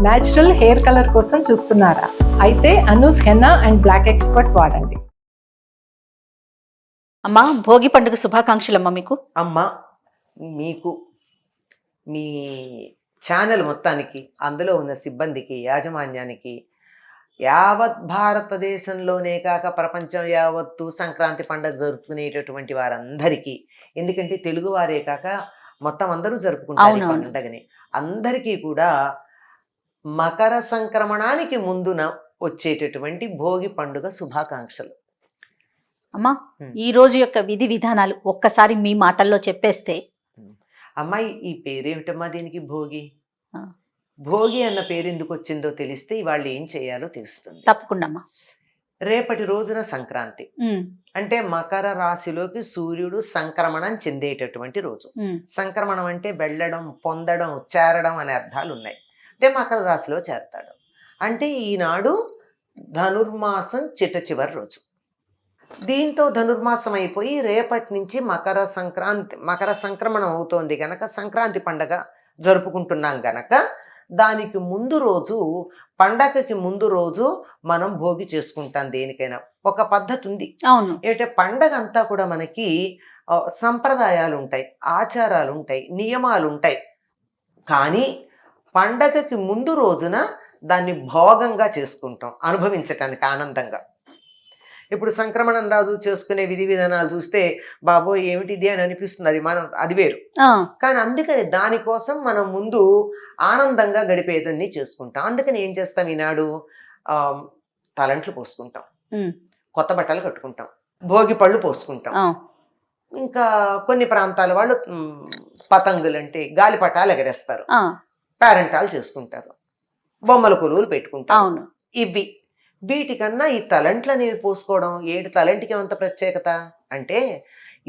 Natural hair colour కోసం చూస్తున్నారా? అయితే Anoos henna and black expert వాడండి. అమ్మా, భోగి పండుగ శుభాకాంక్షలమ్మా మీకు. అమ్మ, మీకు మీ ఛానల్ మొత్తానికి, అందులో ఉన్న సిబ్బందికి, యాజమాన్యానికి, యావత్ భారతదేశంలోనే కాక ప్రపంచం యావత్తు సంక్రాంతి పండుగ జరుపుకునేటటువంటి వారందరికీ, ఎందుకంటే తెలుగు వారే కాక మొత్తం అందరూ జరుపుకుంటారు ఈ పండుగని, అందరికీ కూడా మకర సంక్రమణానికి ముందున వచ్చేటటువంటి భోగి పండుగ శుభాకాంక్షలు. అమ్మా, ఈ రోజు యొక్క విధి విధానాలు ఒక్కసారి మీ మాటల్లో చెప్పేస్తే. అమ్మాయి, ఈ పేరేమిటమ్మా దీనికి? భోగి. భోగి అన్న పేరు ఎందుకు వచ్చిందో తెలిస్తే ఇవాళ ఏం చేయాలో తెలుస్తుంది. తప్పకుండా అమ్మా. రేపటి రోజున సంక్రాంతి అంటే మకర రాశిలోకి సూర్యుడు సంక్రమణం చెందేటటువంటి రోజు. సంక్రమణం అంటే వెళ్ళడం, పొందడం, చేరడం అనే అర్థాలు ఉన్నాయి. అంటే మకర రాశిలో చేరతాడు అంటే ఈనాడు ధనుర్మాసం చిట్ట రోజు. దీంతో ధనుర్మాసం అయిపోయి రేపటి నుంచి మకర సంక్రమణం అవుతోంది గనక, సంక్రాంతి పండగ జరుపుకుంటున్నాం గనక, దానికి ముందు రోజు, పండగకి ముందు రోజు మనం భోగి చేసుకుంటాం. దేనికైనా ఒక పద్ధతి ఉంది. అవును. ఏంటంటే పండగ అంతా కూడా మనకి సంప్రదాయాలు ఉంటాయి, ఆచారాలు ఉంటాయి, నియమాలు ఉంటాయి. కానీ పండగకి ముందు రోజున దాన్ని భోగంగా చేసుకుంటాం, అనుభవించటానికి ఆనందంగా. ఇప్పుడు సంక్రమణం రాజు చేసుకునే విధి విధానాలు చూస్తే బాబో ఏమిటిది అని అనిపిస్తుంది. అది వేరు. కానీ అందుకని దానికోసం మనం ముందు ఆనందంగా గడిపేదాన్ని చేసుకుంటాం. అందుకని ఏం చేస్తాం, ఈనాడు తలంట్లు పోసుకుంటాం, కొత్త బట్టలు కట్టుకుంటాం, భోగి పళ్ళు పోసుకుంటాం. ఇంకా కొన్ని ప్రాంతాల వాళ్ళు పతంగులంటే గాలిపటాలు ఎగరేస్తారు, పేరెంటాలు చేసుకుంటారు, బొమ్మల కొలువులు పెట్టుకుంటారు. ఇవి వీటికన్నా ఈ తలంట్లు అనేవి పోసుకోవడం, తలంటికి ఏమంత ప్రత్యేకత అంటే,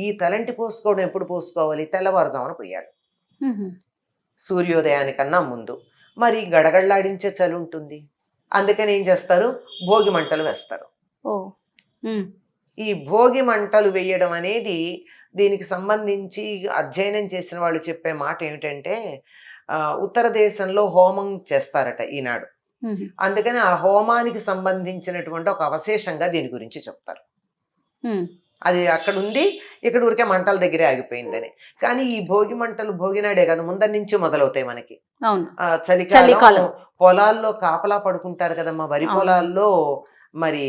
ఈ తలంటి పోసుకోవడం ఎప్పుడు పోసుకోవాలి? తెల్లవారుజామున పోయాలి, సూర్యోదయానికన్నా ముందు. మరి గడగడలాడించే చలి ఉంటుంది, అందుకని ఏం చేస్తారు, భోగి మంటలు వేస్తారు. ఈ భోగి మంటలు వేయడం అనేది, దీనికి సంబంధించి అధ్యయనం చేసిన వాళ్ళు చెప్పే మాట ఏమిటంటే, ఉత్తర దేశంలో హోమం చేస్తారట ఈనాడు. అందుకని ఆ హోమానికి సంబంధించినటువంటి ఒక అవశేషంగా దీని గురించి చెప్తారు. అది అక్కడ ఉంది, ఇక్కడ ఊరికే మంటల దగ్గరే ఆగిపోయిందని. కానీ ఈ భోగి మంటలు భోగినాడే కాదు, ముందరి నుంచి మొదలవుతాయి మనకి. చలికాలం పొలాల్లో కాపలా పడుకుంటారు కదమ్మా, వరి పొలాల్లో మరి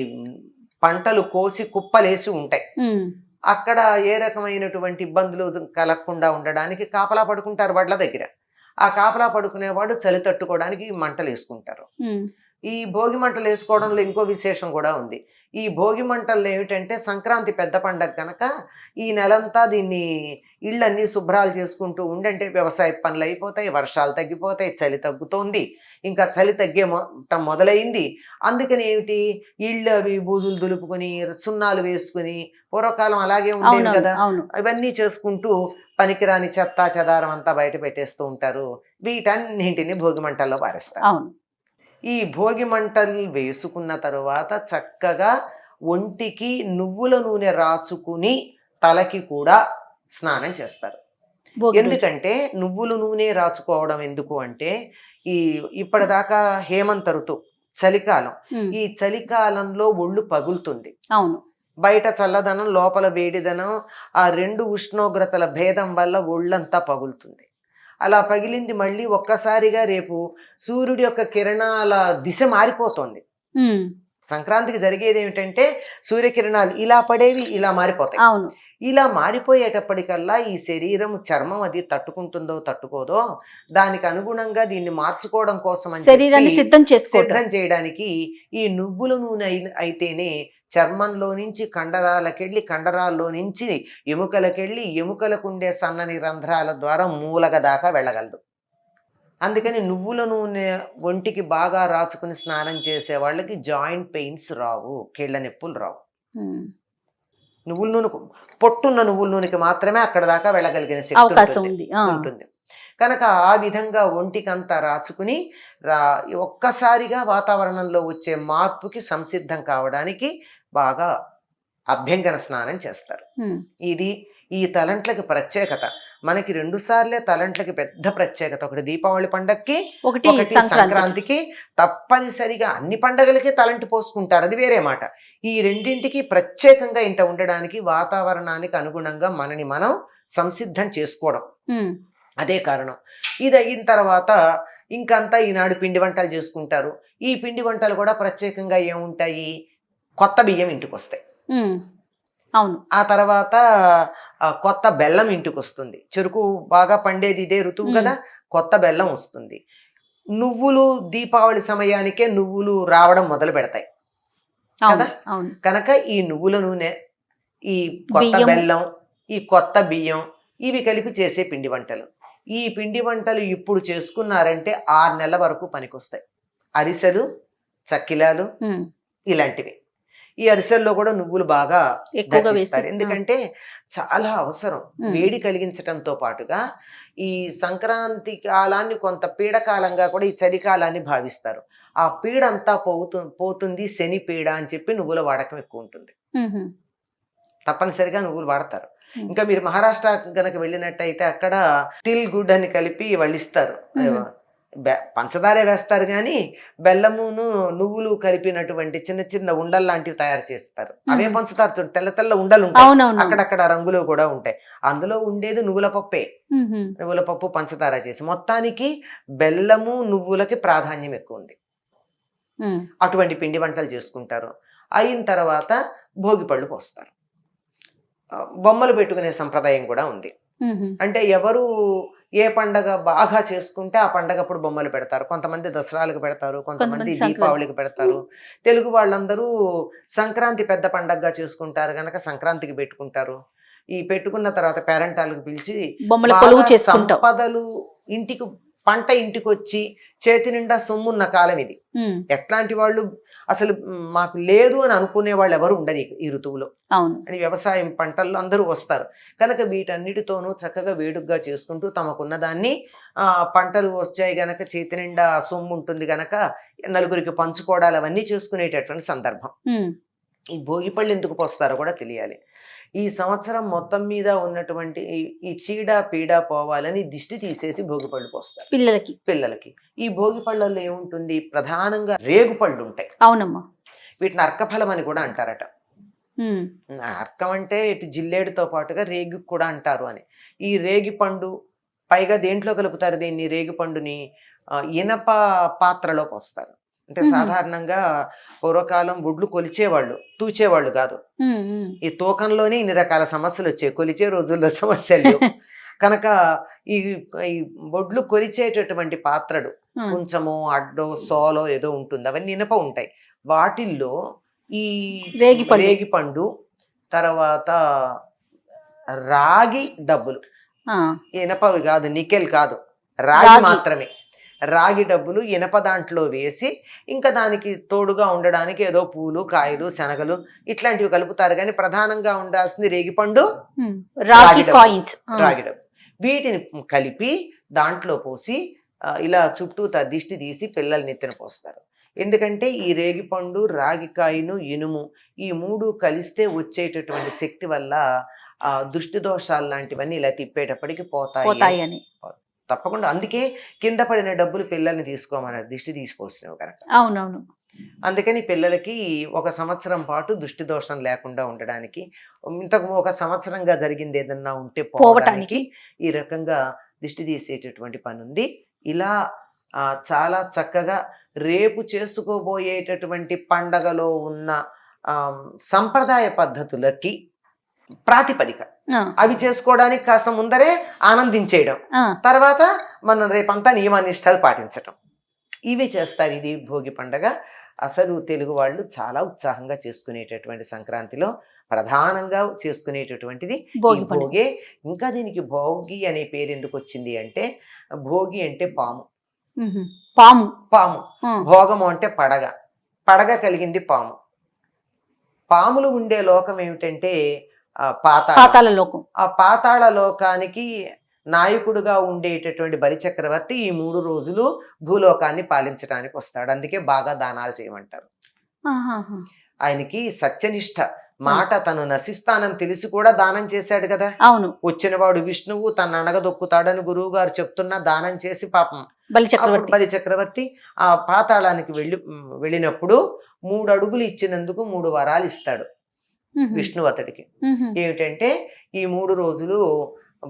పంటలు కోసి కుప్పలేసి ఉంటాయి. అక్కడ ఏ రకమైనటువంటి ఇబ్బందులు కలగకుండా ఉండడానికి కాపలా పడుకుంటారు వడ్ల దగ్గర. ఆ కాపలా పడుకునేవాడు చలి తట్టుకోవడానికి మంటలు వేసుకుంటారు. ఈ భోగి మంటలు వేసుకోవడంలో ఇంకో విశేషం కూడా ఉంది. ఈ భోగి మంటల్లో ఏమిటంటే, సంక్రాంతి పెద్ద పండగ కనుక ఈ నెలంతా దీన్ని ఇళ్ళన్నీ శుభ్రాలు చేసుకుంటూ ఉండంటే వ్యవసాయ పనులు అయిపోతాయి, వర్షాలు తగ్గిపోతాయి, చలి తగ్గుతోంది, ఇంకా చలి తగ్గే మొదలైంది. అందుకని ఏమిటి, ఇళ్ళు అవి బూజులు దులుపుకొని సున్నాలు వేసుకుని, పూర్వకాలం అలాగే ఉండేవి కదా, ఇవన్నీ చేసుకుంటూ పనికిరాని చెత్త చెదారం అంతా బయట పెట్టేస్తూ ఉంటారు. వీటన్నింటినీ భోగి మంటల్లో పారేస్తారు. ఈ భోగి మంటలు వేసుకున్న తరువాత చక్కగా ఒంటికి నువ్వుల నూనె రాచుకుని తలకి కూడా స్నానం చేస్తారు. ఎందుకంటే నువ్వుల నూనె రాచుకోవడం ఎందుకు అంటే, ఇప్పటిదాకా హేమంత ఋతువు, చలికాలం. ఈ చలికాలంలో ఒళ్ళు పగులుతుంది. అవును, బయట చల్లదనం, లోపల వేడిదనం, ఆ రెండు ఉష్ణోగ్రతల భేదం వల్ల ఒళ్ళంతా పగులుతుంది. అలా పగిలింది మళ్ళీ ఒక్కసారిగా రేపు సూర్యుడి యొక్క కిరణాల దిశ మారిపోతుంది. సంక్రాంతికి జరిగేది ఏమిటంటే, సూర్యకిరణాలు ఇలా పడేవి ఇలా మారిపోతాయి. ఇలా మారిపోయేటప్పటికల్లా ఈ శరీరం, చర్మం అది తట్టుకుంటుందో తట్టుకోదో, దానికి అనుగుణంగా దీన్ని మార్చుకోవడం కోసం అని సిద్ధం చేయడానికి ఈ నువ్వుల నూనె అయితేనే చర్మంలో నుంచి కండరాలకెళ్ళి, కండరాల్లో నుంచి ఎముకలకెళ్ళి, ఎముకలకు ఉండే సన్నని రంధ్రాల ద్వారా మూలగ దాకా వెళ్ళగలదు. అందుకని నువ్వుల నూనె ఒంటికి బాగా రాచుకుని స్నానం చేసే వాళ్ళకి జాయింట్ పెయిన్స్ రావు, కీళ్ళ నొప్పులు రావు. నువ్వుల నూనె, పొట్టున్న నువ్వుల నూనెకి మాత్రమే అక్కడ దాకా వెళ్ళగలిగిన శక్తి ఉంటుంది. కనుక ఆ విధంగా ఒంటికంతా రాచుకుని ఒక్కసారిగా వాతావరణంలో వచ్చే మార్పుకి సంసిద్ధం కావడానికి బాగా అభ్యంగన స్నానం చేస్తారు. ఇది ఈ తలంట్లకి ప్రత్యేకత. మనకి 2 సార్లే తలంట్లకి పెద్ద ప్రత్యేకత. ఒకటి దీపావళి పండక్కి, ఒకటి ఒకటి సంక్రాంతి. సంక్రాంతికి. తప్పనిసరిగా అన్ని పండగలకి తలంటి పోసుకుంటారు, అది వేరే మాట. ఈ రెండింటికి ప్రత్యేకంగా ఇంత ఉండడానికి వాతావరణానికి అనుగుణంగా మనని మనం సంసిద్ధం చేసుకోవడం అదే కారణం. ఇది అయిన తర్వాత ఇంకంతా ఈనాడు పిండి వంటలు చేసుకుంటారు. ఈ పిండి వంటలు కూడా ప్రత్యేకంగా ఏముంటాయి, కొత్త బియ్యం ఇంటికి వస్తాయి. అవును. ఆ తర్వాత కొత్త బెల్లం ఇంటికి వస్తుంది. చెరుకు బాగా పండేది ఇదే ఋతువు కదా, కొత్త బెల్లం వస్తుంది. నువ్వులు దీపావళి సమయానికే నువ్వులు రావడం మొదలు పెడతాయి కదా. కనుక ఈ నువ్వుల నూనె, ఈ కొత్త బెల్లం, ఈ కొత్త బియ్యం, ఇవి కలిపి చేసే పిండి వంటలు. ఈ పిండి వంటలు ఇప్పుడు చేసుకున్నారంటే 6 నెలల వరకు పనికొస్తాయి. అరిసెలు, చక్కిలాలు ఇలాంటివి. ఈ అరిసెల్లో కూడా నువ్వులు బాగా దట్టిస్తారు, ఎందుకంటే చాలా అవసరం. వేడి కలిగించడంతో పాటుగా ఈ సంక్రాంతి కాలాన్ని కొంత పీడకాలంగా కూడా ఈ చలికాలాన్ని భావిస్తారు. ఆ పీడ అంతా పోతుంది, శని పీడ అని చెప్పి నువ్వుల వాడకం ఎక్కువ ఉంటుంది. తప్పనిసరిగా నువ్వులు వాడతారు. ఇంకా మీరు మహారాష్ట్ర గనక వెళ్ళినట్టయితే అక్కడ టిల్ గుడ్ అని కలిపి వాళ్ళు ఇస్తారు. పంచదారే వేస్తారు కానీ బెల్లమును నువ్వులు కలిపినటువంటి చిన్న చిన్న ఉండలు లాంటివి తయారు చేస్తారు. అవే పంచుతారు. తెల్ల తెల్ల ఉండలు ఉంటాయి, అక్కడక్కడ రంగులు కూడా ఉంటాయి. అందులో ఉండేది నువ్వుల పప్పే. నువ్వుల పప్పు పంచదార చేసి, మొత్తానికి బెల్లము నువ్వులకి ప్రాధాన్యం ఎక్కువ ఉంది. అటువంటి పిండి వంటలు చేసుకుంటారు. అయిన తర్వాత భోగి పళ్ళు పోస్తారు. బొమ్మలు పెట్టుకునే సంప్రదాయం కూడా ఉంది. అంటే ఎవరు ఏ పండగ బాగా చేసుకుంటే ఆ పండగప్పుడు బొమ్మలు పెడతారు. కొంతమంది దసరాలకు పెడతారు, కొంతమంది దీపావళికి పెడతారు. తెలుగు వాళ్ళందరూ సంక్రాంతి పెద్ద పండగగా చేసుకుంటారు కనుక సంక్రాంతికి పెట్టుకుంటారు. ఈ పెట్టుకున్న తర్వాత పేరెంటాలకు పిలిచి సంపదలు ఇంటికి, పంట ఇంటికి వచ్చి చేతి నిండా సొమ్మున్న కాలం ఇది. ఎట్లాంటి వాళ్ళు అసలు మాకు లేదు అని అనుకునే వాళ్ళు ఎవరు ఉండరు ఈ ఋతువులో. అని వ్యవసాయం పంటల్లో అందరూ వస్తారు కనుక వీటన్నిటితోనూ చక్కగా వేడుగ్గా చేసుకుంటూ తమకున్న దాన్ని, పంటలు వచ్చాయి గనక చేతి నిండా సొమ్ము ఉంటుంది గనక నలుగురికి పంచుకోవడాలు అవన్నీ చేసుకునేటటువంటి సందర్భం. ఈ భోగిపళ్ళు ఎందుకు పోస్తారో కూడా తెలియాలి. ఈ సంవత్సరం మొత్తం మీద ఉన్నటువంటి ఈ చీడ పీడ పోవాలని దిష్టి తీసేసి భోగిపళ్ళు పోస్తారు పిల్లలకి. ఈ భోగిపళ్ళల్లో ఏముంటుంది, ప్రధానంగా రేగుపళ్ళు ఉంటాయి. అవునమ్మా. వీటిని అర్కఫలం అని కూడా అంటారట. అర్కం అంటే ఇటు జిల్లేడుతో పాటుగా రేగి కూడా అంటారు అని. ఈ రేగి పండు పైగా దేంట్లో కలుపుతారు దీన్ని, రేగి పండుని ఇనప పాత్రలో పోస్తారు. అంటే సాధారణంగా పూర్వకాలం ఒడ్లు కొలిచేవాళ్ళు, తూచేవాళ్ళు కాదు. ఈ తూకంలోనే ఇన్ని రకాల సమస్యలు వచ్చాయి, కొలిచే రోజుల్లో సమస్యలు కనుక ఈ ఒడ్లు కొలిచేటటువంటి పాత్రలు కొంచెమో అడ్డో సోలో ఏదో ఉంటుంది, అవన్నీ ఇనప ఉంటాయి. వాటిల్లో ఈ రేగి పండు, తర్వాత రాగి డబ్బులు, ఇనపవి కాదు, నికెల్ కాదు, రాగి మాత్రమే. రాగి డబ్బులు ఇనప దాంట్లో వేసి ఇంకా దానికి తోడుగా ఉండడానికి ఏదో పూలు, కాయలు, శనగలు ఇట్లాంటివి కలుపుతారు. కానీ ప్రధానంగా ఉండాల్సింది రేగిపండు, రాగి డబ్బు. వీటిని కలిపి దాంట్లో పోసి ఇలా చుట్టూ దిష్టి తీసి పిల్లల్ని నెత్తిన పోస్తారు. ఎందుకంటే ఈ రేగిపండు, రాగికాయను, ఇనుము ఈ 3 కలిస్తే వచ్చేటటువంటి శక్తి వల్ల దృష్టి దోషాలు లాంటివన్నీ ఇలా తిప్పేటప్పటికి పోతాయి. తప్పకుండా అందుకే కింద పడిన డబ్బులు పిల్లల్ని తీసుకోమన్నారు, దిష్టి తీసిపోసినవి కనుక. అవునవును. అందుకని పిల్లలకి 1 సంవత్సరం పాటు దృష్టి దోషం లేకుండా ఉండడానికి, ఇంతకు 1 సంవత్సరంగా జరిగింది ఏదన్నా ఉంటే పోవడానికి ఈ రకంగా దిష్టి తీసేటటువంటి పని ఉంది. ఇలా చాలా చక్కగా రేపు చేసుకోబోయేటటువంటి పండగలో ఉన్న సంప్రదాయ పద్ధతులకి ప్రాతిపదిక. అవి చేసుకోవడానికి కాస్త ముందరే ఆనందించేయడం, తర్వాత మనం రేపంతా నియమనిష్టాలు పాటించటం, ఇవి చేస్తారు. ఇది భోగి పండగ. అసలు తెలుగు వాళ్ళు చాలా ఉత్సాహంగా చేసుకునేటటువంటి సంక్రాంతిలో ప్రధానంగా చేసుకునేటటువంటిది భోగే. ఇంకా దీనికి భోగి అనే పేరు ఎందుకు వచ్చింది అంటే, భోగి అంటే పాము, భోగము అంటే పడగ కలిగింది పాము. పాములు ఉండే లోకం ఏమిటంటే పాతాళ లోకం. ఆ పాతాళ లోకానికి నాయకుడుగా ఉండేటటువంటి బలిచక్రవర్తి ఈ 3 రోజులు భూలోకాన్ని పాలించడానికి వస్తాడు. అందుకే బాగా దానాలు చేయమంటారు. ఆయనకి సత్యనిష్ట, మాట తను నశిస్తానని తెలిసి కూడా దానం చేశాడు కదా. అవును, వచ్చినవాడు విష్ణువు తన అణగదొక్కుతాడని గురువు గారు చెప్తున్నా దానం చేసి పాపం బలి అప్పుడు చక్రవర్తి. బలి చక్రవర్తి ఆ పాతాళానికి వెళ్ళినప్పుడు 3 అడుగులు ఇచ్చినందుకు 3 వరాలు ఇస్తాడు మ్మ్. విష్ణువు అతడికి. మ్మ్. ఏమిటంటే ఈ 3 రోజులు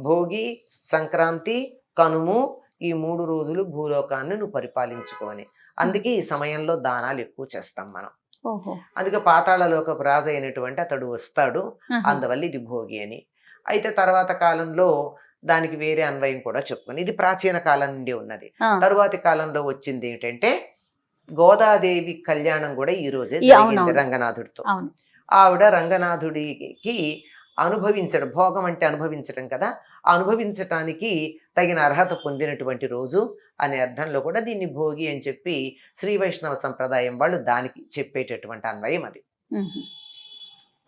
భోగి, సంక్రాంతి, కనుము, ఈ 3 రోజులు భూలోకాన్ని నువ్వు పరిపాలించుకోని. అందుకే ఈ సమయంలో దానాలు ఎక్కువ చేస్తాం మనం. ఓహో. అందుకే పాతాళలోకపు రాజు అయినటువంటి అతడు వస్తాడు, ఆహా. అందువల్ల ఇది భోగి అని. అయితే తర్వాత కాలంలో దానికి వేరే అన్వయం కూడా చెప్పుకొని, ఇది ప్రాచీన కాలం నుండి ఉన్నది. ఆ. తరువాతి కాలంలో వచ్చింది ఏంటంటే గోదాదేవి కళ్యాణం కూడా ఈ రోజే అవునవును. జరిగింది రంగనాథుడితో. అవును. ఆవిడ రంగనాథుడికి అనుభవించడం, భోగం అంటే అనుభవించడం కదా, అనుభవించటానికి తగిన అర్హత పొందినటువంటి రోజు అనే అర్థంలో కూడా దీన్ని భోగి అని చెప్పి శ్రీ వైష్ణవ సంప్రదాయం వాళ్ళు దానికి చెప్పేటటువంటి అన్వయం అది. మ్మ్.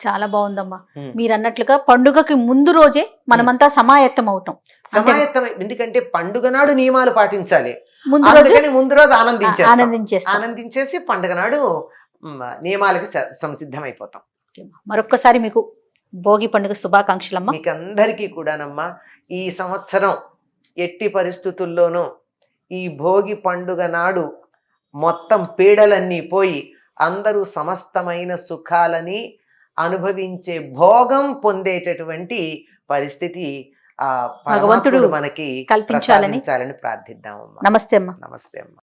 చాలా బాగుందమ్మా. మ్మ్. మీరు అన్నట్లుగా పండుగకి ముందు రోజే మనమంతా సమాయత్తం అవుతాం. సమాయత్తం, ఎందుకంటే పండుగ నాడు నియమాలు పాటించాలి, ముందు రోజు అందుకని ముందు రోజు ఆనందించేస్తాం. ఆనందించేసి పండుగ నాడు నియమాలకి సంసిద్ధమైపోతాం. మరొక్కసారి మీకు భోగి పండుగ శుభాకాంక్షలమ్మా. మీకు అందరికీ కూడానమ్మా ఈ సంవత్సరం ఎట్టి పరిస్థితుల్లోనూ ఈ భోగి పండుగ నాడు మొత్తం పీడలన్నీ పోయి అందరూ సమస్తమైన సుఖాలని అనుభవించే, భోగం పొందేటటువంటి పరిస్థితి ఆ భగవంతుడు భగవంతుడు మనకి కల్పించాలని ప్రసాదించాలని ప్రార్థిద్దామమ్మా. నమస్తే అమ్మా. నమస్తే అమ్మా.